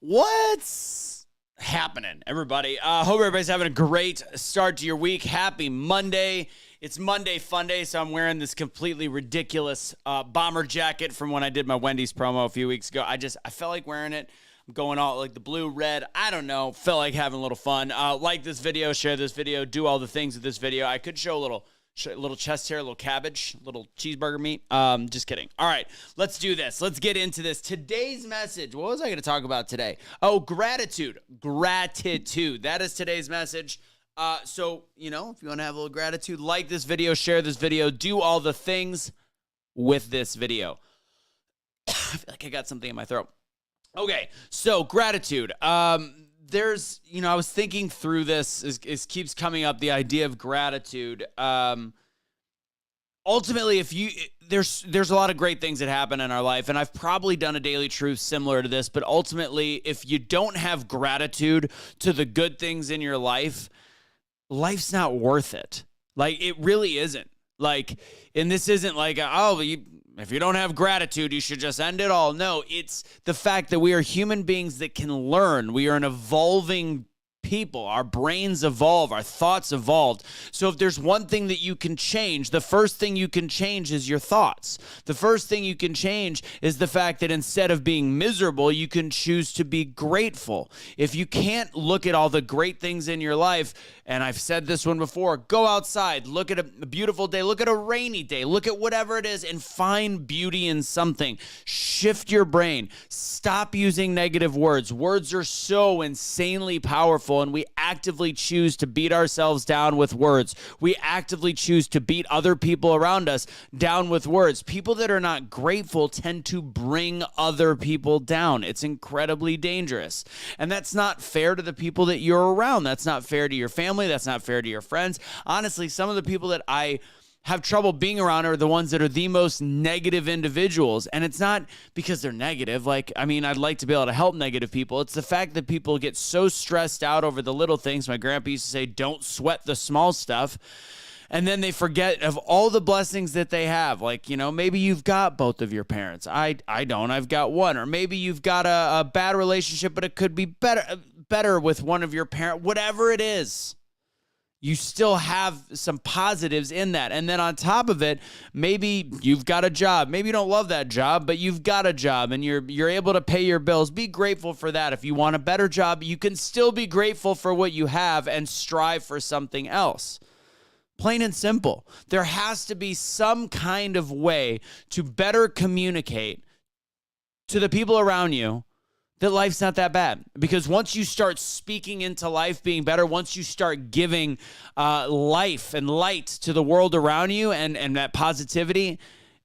What's happening, everybody? Hope everybody's having a great start to your week. Happy Monday. It's Monday Fun Day, so I'm wearing this completely ridiculous bomber jacket from when I did my Wendy's promo a few weeks ago. I felt like wearing it. I'm going all like the blue, red. I don't know. Felt like having a little fun. Like this video, share this video, do all the things with this video. I could show a little chest hair, a little cabbage, a little cheeseburger meat. Just kidding. All right, let's do this. Let's get into this. Today's message. What was I going to talk about today? Oh, gratitude. Gratitude. That is today's message. So, if you want to have a little gratitude, like this video, share this video, do all the things with this video. I feel like I got something in my throat. Okay, so gratitude. I was thinking through this. It keeps coming up, the idea of gratitude. Ultimately, there's a lot of great things that happen in our life, and I've probably done a daily truth similar to this, but ultimately, if you don't have gratitude to the good things in your life, life's not worth it. Like, it really isn't. Like, and this isn't like, if you don't have gratitude, you should just end it all. No, it's the fact that we are human beings that can learn. We are an evolving people. Our brains evolve. Our thoughts evolved. So if there's one thing that you can change, the first thing you can change is your thoughts. The first thing you can change is the fact that instead of being miserable, you can choose to be grateful. If you can't look at all the great things in your life, and I've said this one before, go outside, look at a beautiful day, look at a rainy day, look at whatever it is and find beauty in something. Shift your brain. Stop using negative words. Words are so insanely powerful, and we actively choose to beat ourselves down with words. We actively choose to beat other people around us down with words. People that are not grateful tend to bring other people down. It's incredibly dangerous. And that's not fair to the people that you're around. That's not fair to your family. That's not fair to your friends. Honestly, some of the people that I have trouble being around are the ones that are the most negative individuals. And it's not because they're negative. I'd like to be able to help negative people. It's the fact that people get so stressed out over the little things. My grandpa used to say, don't sweat the small stuff. And then they forget of all the blessings that they have. Maybe you've got both of your parents. I don't. I've got one. Or maybe you've got a bad relationship, but it could be better with one of your parents. Whatever it is, you still have some positives in that. And then on top of it, maybe you've got a job. Maybe you don't love that job, but you've got a job and you're able to pay your bills. Be grateful for that. If you want a better job, you can still be grateful for what you have and strive for something else. Plain and simple. There has to be some kind of way to better communicate to the people around you that life's not that bad. Because once you start speaking into life being better, once you start giving life and light to the world around you and that positivity,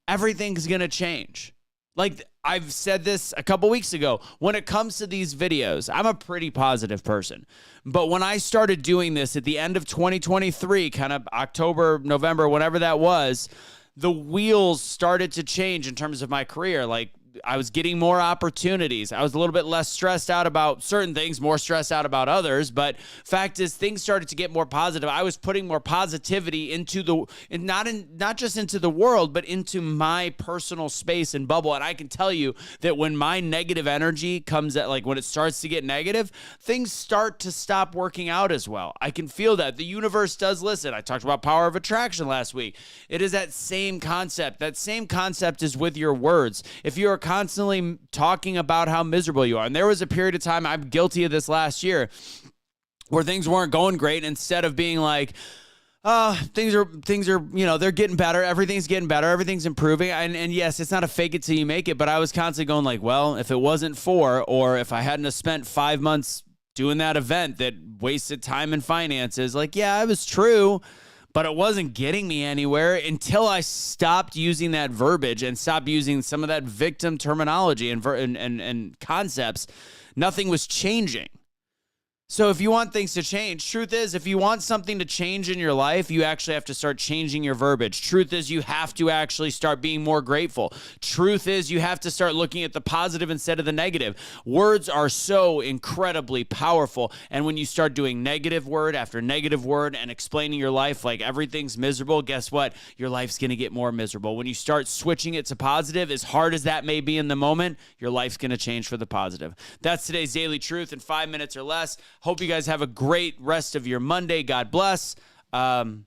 everything's going to change. Like I've said this a couple weeks ago, when it comes to these videos, I'm a pretty positive person. But when I started doing this at the end of 2023, kind of October, November, whatever that was, the wheels started to change in terms of my career. Like, I was getting more opportunities. I was a little bit less stressed out about certain things, more stressed out about others. But fact is, things started to get more positive. I was putting more positivity into not just into the world, but into my personal space and bubble. And I can tell you that when my negative energy comes when it starts to get negative, things start to stop working out as well. I can feel that. The universe does listen. I talked about power of attraction last week. It is that same concept. That same concept is with your words. If you're constantly talking about how miserable you are. And there was a period of time, I'm guilty of this last year, where things weren't going great. Instead of being like, things are, they're getting better. Everything's getting better. Everything's improving. And yes, it's not a fake it till you make it, but I was constantly going like, well, if it wasn't or if I hadn't have spent 5 months doing that event that wasted time and finances, it was true, but it wasn't getting me anywhere until I stopped using that verbiage and stopped using some of that victim terminology and concepts. Nothing was changing. So if you want things to change, truth is, if you want something to change in your life, you actually have to start changing your verbiage. Truth is, you have to actually start being more grateful. Truth is, you have to start looking at the positive instead of the negative. Words are so incredibly powerful. And when you start doing negative word after negative word and explaining your life like everything's miserable, guess what? Your life's going to get more miserable. When you start switching it to positive, as hard as that may be in the moment, your life's going to change for the positive. That's today's Daily Truth in 5 minutes or less. Hope you guys have a great rest of your Monday. God bless. Don't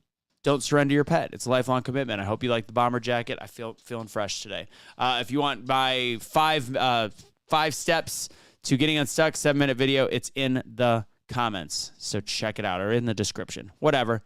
surrender your pet. It's a lifelong commitment. I hope you like the bomber jacket. I feeling fresh today. If you want my five steps to getting unstuck 7-minute video, it's in the comments. So check it out, or in the description. Whatever.